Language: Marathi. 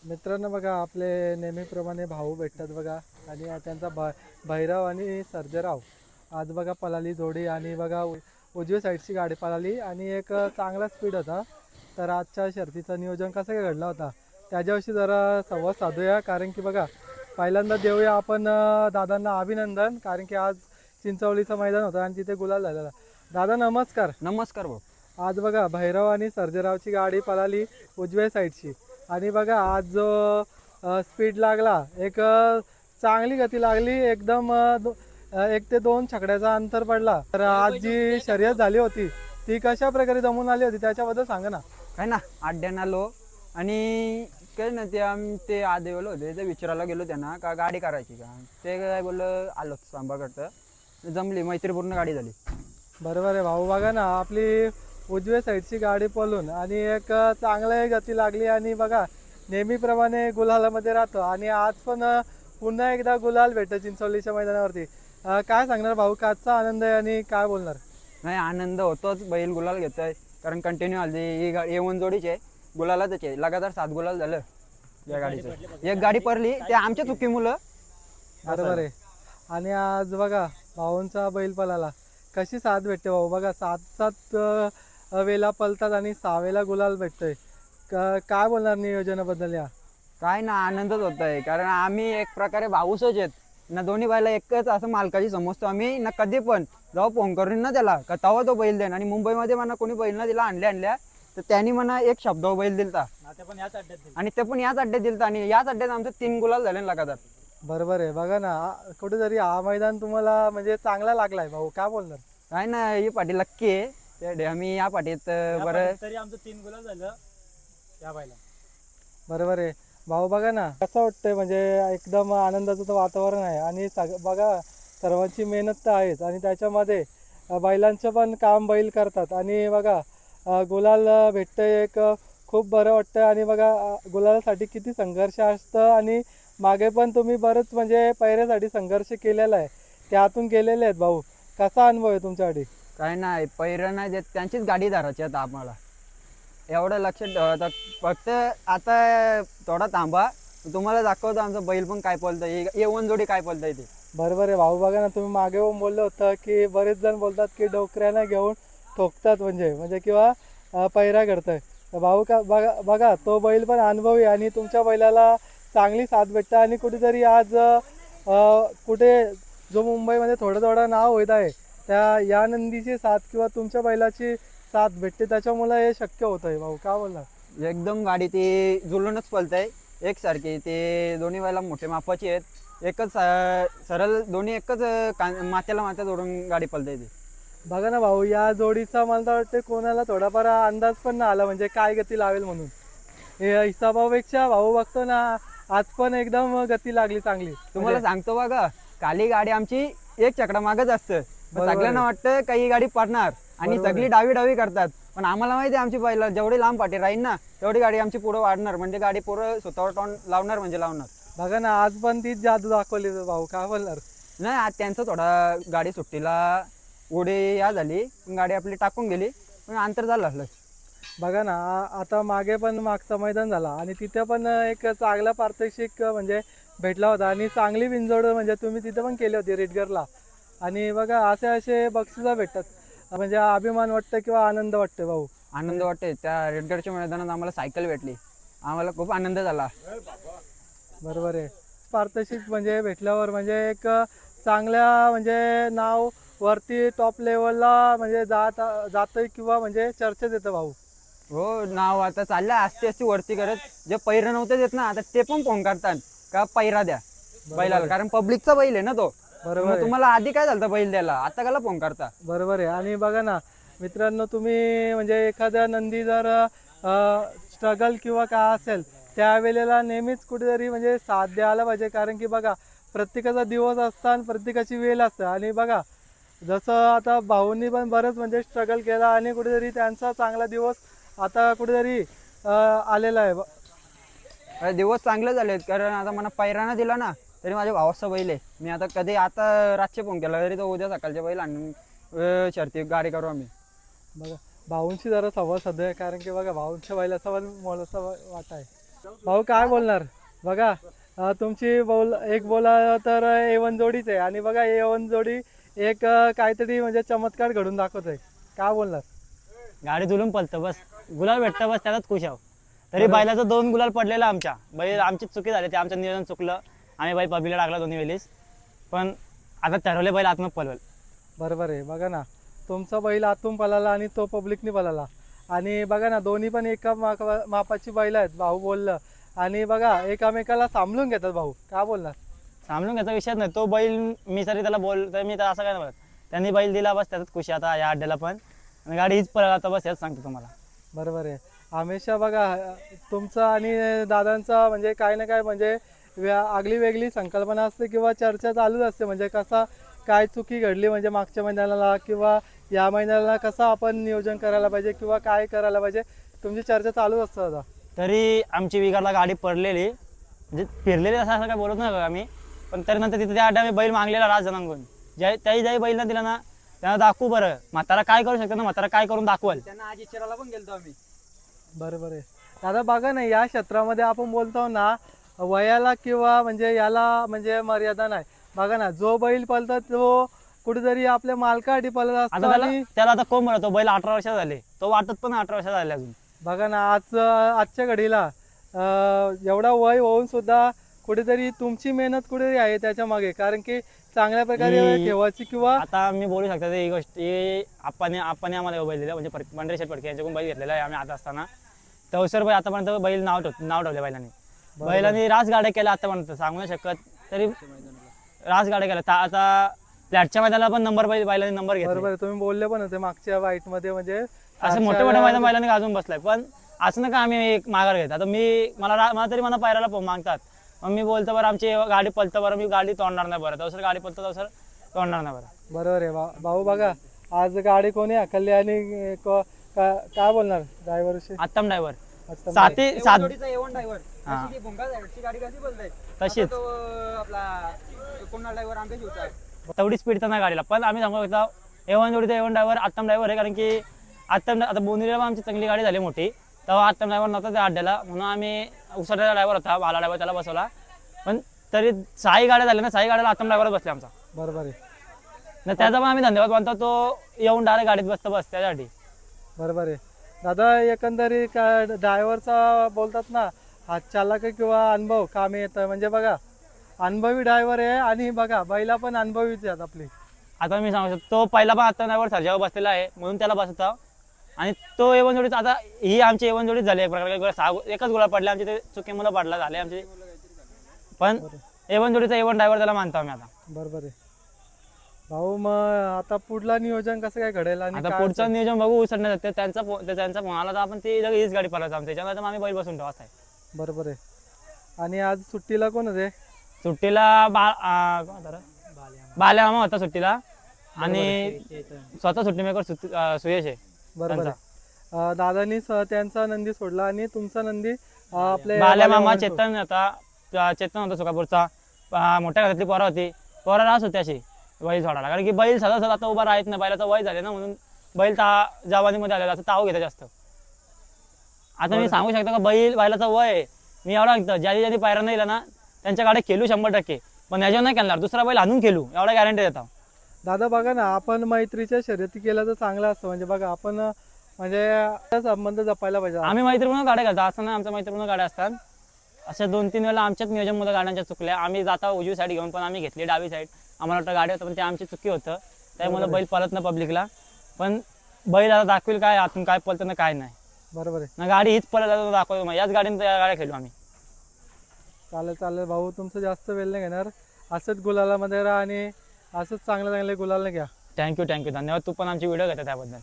मित्रांनो बघा आपले नेहमीप्रमाणे भाऊ भेटतात बघा आणि त्यांचा भैरव आणि सर्जेराव आज बघा पळाली जोडी आणि बघा उजव्या साईडची गाडी पळाली आणि एक चांगला स्पीड होता. तर आजच्या शर्तीचं नियोजन कसं काय घडला होता त्याच्याविषयी जरा संवाद साधूया. कारण की बघा पहिल्यांदा देऊया आपण दादांना अभिनंदन, कारण की आज चिंचवलीचं मैदान होतं आणि तिथे गुलाल झालेला. दादा नमस्कार. नमस्कार भाऊ. आज बघा भैरव आणि सर्जेरावची गाडी पळाली उजव्या साईडची आणि बघा आज जो स्पीड लागला एक चांगली गती लागली एकदम 1 ते 2 छकड्याचा अंतर पडला. तर आज जी शर्यत झाली होती ती कशा प्रकारे जमून आली होती त्याच्याबद्दल सांगा ना. काय ना अड्ड्यान आलो आणि काय ना ते आदेवल होते ते विचारायला गेलो त्यांना का गाडी करायची का. ते काय बोललं आलो सांभाकडतं जमली मैत्रीपूर्ण गाडी झाली. बरोबर आहे भाऊ. बघा ना आपली उजव्या साईडची गाडी पळून आणि एक चांगली गती लागली आणि बघा नेहमीप्रमाणे गुलालामध्ये राहतो आणि आज पण पुन्हा एकदा गुलाल भेटतो चिंचवलीच्या मैदानावरती. काय सांगणार भाऊ, काचचा आनंद आहे आणि काय बोलणार. नाही आनंद होतोच, बैल गुलाल घेतोय कारण कंटिन्यू आली ही गाडी A1 जोडीचे गुलाला त्याचे लगातार 7 गुलाल झालं या गाडीचं. एक गाडी पडली ते आमच्या चुकीमुळं. बरोबर आहे. आणि आज बघा भाऊंचा बैल पळाला कशी साथ भेटते भाऊ. बघा 7 वेळा पळतात आणि 6 वेळा गुलाल भेटतोय. काय बोलणार नियोजनाबद्दल या. काय ना आनंदच होत आहे कारण आम्ही एक प्रकारे भाऊसच आहेत ना. दोन्ही बायला एकच असं मालकाची समजतो आम्ही ना. कधी पण जेव्हा फोन करून ना त्याला का तेव्हा तो बैल देईन. आणि मुंबईमध्ये म्हणा कोणी बैल ना दिला आणल्या तर त्यांनी म्हणा एक शब्द बैल दिलता आणि ते पण याच अड्ड्यात दिलता आणि याच अड्ड्यात आमचं 3 गुलाल झाले लगातार. बरोबर आहे. बघा ना कुठेतरी हा मैदान तुम्हाला म्हणजे चांगला लागलाय भाऊ, काय बोलणार. काय ना ही पाठी लक्की आहे त्या आम्ही या पाठीत बरं तरी आमचं 3 गुलाल झालं या बायला. बरोबर आहे भाऊ. बघा ना कसं वाटतंय, म्हणजे एकदम आनंदाचं तर वातावरण आहे आणि बघा सर्वांची मेहनत तर आहेच आणि त्याच्यामध्ये बैलांचं पण काम बैल करतात आणि बघा गुलाल भेटतंय एक खूप बरं वाटतं. आणि बघा गुलालासाठी किती संघर्ष असतं आणि मागे पण तुम्ही बरंच म्हणजे पहिऱ्यासाठी संघर्ष केलेला आहे, त्यातून गेलेले आहेत भाऊ. कसा अनुभव आहे तुमच्यासाठी. काय नाही पैरण नाही देत, त्यांचीच गाडी धरायची आता आम्हाला एवढं लक्षात ठेवा. फक्त आता थोडा थांबा तुम्हाला दाखवतो आमचं बैल पण काय पळतंय, A1 जोडी काय पळतंय ते. बरोबर आहे भाऊ. बघा ना तुम्ही मागे येऊन बोललं होतं की बरेच जण बोलतात की डोकऱ्यानं घेऊन ठोकतात म्हणजे किंवा पैरा करतोय. तर भाऊ का बघा तो बैल पण अनुभवी आणि तुमच्या बैलाला चांगली साथ भेटतं आणि कुठेतरी आज कुठे जो मुंबईमध्ये थोडं नाव होत आहे त्या या नंदीची साथ किंवा तुमच्या बैलाची साथ भेटते त्याच्यामुळे हे शक्य होत आहे भाऊ, काय बोलणार. एकदम गाडी ती जुळूनच पळतंय एकसारखी. ते दोन्ही बैला मोठे मापाची आहेत. एकच सरळ दोन्ही एकच माथ्याला माथ्या जोडून गाडी पळतंय ती. बघा ना भाऊ या जोडीचा मला तर वाटतं कोणाला थोडाफार अंदाज पण नाही आला म्हणजे काय गती लावेल म्हणून. हे हिसाबापेक्षा भाऊ बघतो ना आज पण एकदम गती लागली चांगली. तुम्हाला सांगतो बघा खाली गाडी आमची एक चकडा मागच असतं. सगळ्यांना वाटतं काही गाडी पडणार आणि सगळी डावी करतात, पण आम्हाला माहिती आहे आमची बैल जेवढी लांब पाठी राहील ना तेवढी गाडी आमची पुढे वाढणार, म्हणजे गाडी पुढं स्वतःवर टॉन लावणार म्हणजे लावणार. बघा ना आज पण तीच जादू दाखवली भाऊ, काय बोलणार. नाही आज त्यांचं थोडा गाडी सुट्टीला उडी या झाली, गाडी आपली टाकून गेली पण अंतर झालं. बघा ना आता मागे पण मागचा मैदान झाला आणि तिथे पण एक चांगला पारितोषिक म्हणजे भेटला होता आणि चांगली बिनजोड म्हणजे तुम्ही तिथे पण केली होती रेडगरला. आणि बघा असे बक्षिसं भेटतात म्हणजे अभिमान वाटतं किंवा आनंद वाटतं भाऊ. आनंद वाटते. त्या रेडगडच्या मैदानात आम्हाला सायकल भेटली, आम्हाला खूप आनंद झाला. बरोबर आहे. पारितोषिक म्हणजे भेटल्यावर म्हणजे एक चांगल्या म्हणजे नाव वरती टॉप लेवलला म्हणजे जातंय किंवा म्हणजे चर्चेत येतं भाऊ. हो नाव आता चाललं असते वरती करत. जे पैरा नव्हते देत ना आता ते पण फोन करतात का पैरा द्या बैलाला, कारण पब्लिकचा बैल आहे ना तो. बरोबर. तुम्हाला आधी काय झालं बैल द्यायला, आता काला फोन करता. बरोबर आहे. आणि बघा ना मित्रांनो तुम्ही म्हणजे एखाद्या नंदी जर स्ट्रगल किंवा काय असेल त्यावेळेला नेहमीच कुठेतरी म्हणजे साथ द्यायला पाहिजे, कारण की बघा प्रत्येकाचा दिवस असता आणि प्रत्येकाची वेळ असतं. आणि बघा जसं आता भाऊंनी पण बरंच म्हणजे स्ट्रगल केला आणि कुठेतरी त्यांचा चांगला दिवस आता कुठेतरी आलेला आहे. दिवस चांगले झालेत कारण आता मला पैराना दिला ना तरी माझ्या भावाचा बैल आहे. मी आता कधी आता रातचे फोन केला तरी तो उद्या सकाळच्या बैल आणून शर्ती गाडी करू आम्ही. बघा भाऊंशी जरा संवाद साधूया, कारण की बघा भाऊंच्या बैलाचा पण मोलाचा वाटा आहे. भाऊ काय बोलणार बघा, तुमची एक बोला तर A1 जोडीच आहे आणि बघा A1 जोडी एक काहीतरी म्हणजे चमत्कार घडून दाखवतोय. काय बोलणार? गाडी झुलून पलतं बस, गुलाल भेटतं बस, त्यालाच खुश आहो. तरी बैलाचं 2 गुलाल पडलेला आमच्या, बैल आमची चुकी झाली, ते आमचं नियोजन चुकलं, आम्ही बैल पब्लिकला लागला दोन्ही वेळेस. पण आता ठरवले बैल आतनं पलवेल. बरोबर आहे. बघा ना, तुमचा बैल आतून पळाला आणि तो पब्लिकनी पळाला आणि बघा ना दोन्ही पण एका मापाची बैल आहेत. भाऊ बोललं आणि बघा एकामेकाला सांभाळून घेतात. भाऊ काय बोलणार? सांभाळून घ्यायचा विषयच नाही. तो बैल मी तरी त्याला तर मी तर असं काय नाही बोलत. त्यांनी बैल दिला बस, त्याचाच खुशी आता या अड्ड्याला पण. आणि गाडी हीच पळाला आता बस, हेच सांगतो तुम्हाला. बरोबर आहे. हमेशा बघा तुमचा आणि दादांचा म्हणजे काय ना काय म्हणजे आगली वेगळी संकल्पना असते किंवा चर्चा चालूच असते. म्हणजे कसा काय चुकी घडली म्हणजे मागच्या महिन्याला किंवा या महिन्याला कसं आपण नियोजन करायला पाहिजे किंवा काय करायला पाहिजे, तुमची चर्चा चालूच असते दादा. तरी आमची विगारला गाडी पडलेली, म्हणजे फिरलेली असं काय बोलत नाही बघा मी. पण तरी नंतर तिथे त्या अड्ड्या मी बैल मागलेला राज जणांकडून. त्याही बैलना दिला ना, त्यांना दाखवू बरं म्हातारा काय करू शकतो ना, म्हातारा काय करून दाखवाल. त्यांना आज इचारायला पण गेलतो आम्ही. बरोबर आहे दादा. बघा ना या क्षेत्रामध्ये आपण बोलतो ना, वयाला किंवा म्हणजे याला म्हणजे मर्यादा नाही. बघा ना जो बैल पळतो तो कुठेतरी आपल्या मालकासाठी पळत आता असतो आणि त्याला आता कोण म्हणतो, बैल 18 वर्ष झाले, तो वाटत पण 18 वर्ष झाले अजून. बघा ना आजच्या घडीला एवढा वय होऊन सुद्धा कुठेतरी तुमची मेहनत कुठेतरी आहे त्याच्या मागे, कारण की चांगल्या प्रकारे ठेवायची किंवा आता मी बोलू शकतो ही गोष्ट. ही आपण आम्हाला बैल दिला, म्हणजे पंढरी शेठ फडके यांच्याकडून बैल घेतलेला आहे आम्ही आता असताना. तवसर बैल आतापर्यंत बैल नाव ठेवले बैलांनी. बैलांनी रास गाड्या केल्या आतापर्यंत, सांगू नाही शकत. तरी रास गाड्या केल्या. आता फ्लॅटच्या मैदानाला पण नंबर बैलांनी नंबर घेतला. बरोबर आहे. तुम्ही बोलले पण होते मागच्या वाईट मध्ये म्हणजे असं मोठे मोठे मैदान बैलांनी गाजून बसलाय. पण असं नका आम्ही एक माघार घेत. आता मला तरी मला पायऱ्याला मागतात, मग मी बोलतो बरं आमची गाडी पलतं बरं, मी गाडी तोडणार नाही बरं, तसं गाडी पलतं तसं तोडणार नाही बरं. बरोबर आहे. भाऊ बघा आज गाडी कोणी हाकलली आणि काय बोलणार ड्रायव्हर विषयी? आत्तम ड्रायव्हर जोडीचा A1 ड्रायव्हर हा. ती भोंगा साईडची गाडी कशी बोलताय तशीच तो आपला कोणा ड्रायव्हर आंबेची होता. तेवढी स्पीड तर नाही गाडीला. पण आम्ही सांगू शकतो A1 जोडीचा A1 ड्रायव्हर आत्तम ड्रायव्हर आहे. कारण की आता बोंदिवलीला पण आमची चांगली गाडी झाली मोठी, तेव्हा आत्तम ड्रायव्हर नव्हता त्या अड्ड्याला, म्हणून आम्ही उसाचा ड्रायव्हर होता, बाला ड्रायव्हर त्याला बसवला. पण तरी 6 गाड्या झाल्या ना, 6 गाड्याला आत्तम ड्रायव्हर बसले आमचा. बरोबर आहे. ना त्याचा पण आम्ही धन्यवाद मानतो. तो येऊन डायरेक्ट गाडीत बस त्यासाठी. बरोबर आहे दादा. एकंदरीत काय ड्रायव्हरचा बोलतात ना हात चालक किंवा अनुभव कामी येतं. म्हणजे बघा अनुभवी ड्रायव्हर आहे आणि बघा बैला पण अनुभवीच आहेत आपली. आता मी सांगू शकतो तो पहिला पण आत्तम ड्रायव्हर सर्जावर बसलेला आहे, म्हणून त्याला बसवता. आणि तो A1 जोडीचा आता ही आमची A1 जोडीच झाली एक प्रकारे. एकच गोळा पडले आमचे, ते चुकी मुलं पडला झाले आमचे. पण A1 जोडीचा A1 ड्रायव्हर त्याला मानतो आम्ही आता. बरोबर आहे भाऊ. मग आता पुढला नियोजन कसं काय घडेल आणि आता काय पुढचं नियोजन बघू उसरण्यात. त्यांचा फोन आला तर आपण हीच गाडी पळायचं आमच्या त्याच्यानंतर आम्ही बैल बसून ठेवा असं आहे. बरोबर आहे. आणि आज सुट्टीला कोण होते? सुट्टीला बाल्या मामा होता सुट्टीला, आणि स्वतः सुट्टी मेकर सुयश आहे. बरोबर आहे. दादानी त्यांचा नंदी सोडला आणि तुमचा नंदी आपल्या बाल्या मामा चेतन होता सुकापूरचा. मोठ्या घरातली पोरा होती, पोरा रास होती अशी बैल सोडायला. कारण की बैल सदा आता उभा राहत नाही, बैलाचा वय झाले ना, म्हणून बैल जवानीमध्ये आलेला असं ताव घेतात जास्त. आता मी सांगू शकतो का बैलाचा वय आहे. मी एवढा ज्यांनी पायरा नाही दिला ना त्यांच्या गाड्या खेळू 100%, पण याच्यावर नाही खेळणार, दुसरा बैल आणून खेळू एवढा गॅरंटी देता. दादा बघा ना आपण मैत्रीच्या शर्यती केल्या तर चांगलं असतं. म्हणजे बघा आपण म्हणजे संबंध जपायला पाहिजे. आम्ही मैत्रीपूर्ण गाड्या घालतो असं ना, आमच्या मैत्रीपूर्ण गाड्या असतात. अशा 2-3 वेळेला आमच्याच नियोजनमध्ये गाड्यांच्या चुकल्या. आम्ही जाता उजवी साईड घेऊन पण आम्ही घेतली डावी साईड. आम्हाला वाटतं गाडी होतं पण ते आमची चुकी होतं, त्यामुळे बैल पळत ना पब्लिकला. पण बैल आता दाखवेल काय आतून काय पळतं ना काय नाही. बरोबर आहे ना गाडी हीच पळायला दाखवतो, मग याच गाडीने गाड्या खेळू आम्ही. चालेल भाऊ. तुमचं जास्त वेळ नाही घेणार. असंच गुलालामध्ये राहा आणि असंच चांगले गुलाल घ्या. थँक्यू धन्यवाद. तू पण आमची व्हिडिओ घेता त्याबद्दल.